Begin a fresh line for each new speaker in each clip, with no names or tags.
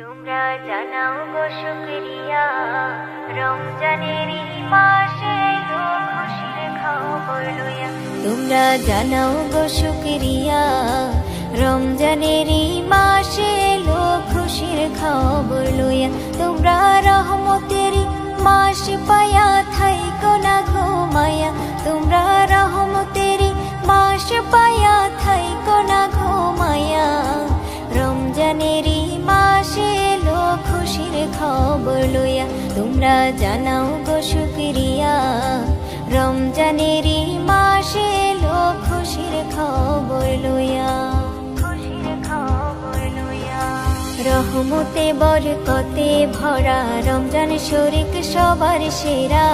তোমরা জানাও গো শুকরিয়া, রমজানের এই মাসে এলো খুশির খবর লইয়া। তোমরা জানাও গো শুকরিয়া, রমজানের এই মাসে এলো খুশির খবর লইয়া। তোমরা রহমতের মাস পায়া থাইকো না ঘুমায়া। তোমরা রহমতের মাস পায়া থাইকো না ঘুমায়া। রমজানের মাসে এলো খুশির খবর লইয়া। তোমরা জানাও গো শুকরিয়া, রমজানের মাসে এলো খুশির খবর লইয়া। খুশির খবর লইয়া। রহমতে বরকতে ভরা রমজান শরীক সবার সেরা।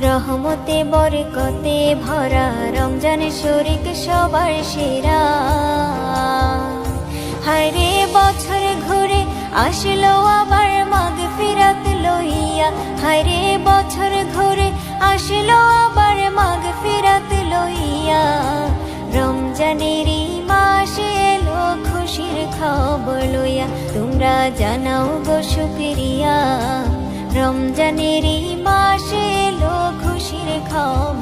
রহমতে বরকতে ভরা রমজান শরীক সবার সেরা। হায়রে বছর ঘুরে আসলো আবার মাগফিরাত লইয়া। হায়রে বছর ঘুরে আসলো আবার মাগফিরাত লইয়া। রমজানের মাসে এলো খুশির খবর লইয়া। তোমরা জানাও গো শুকরিয়া, রমজানের মাসে এলো খুশির খবর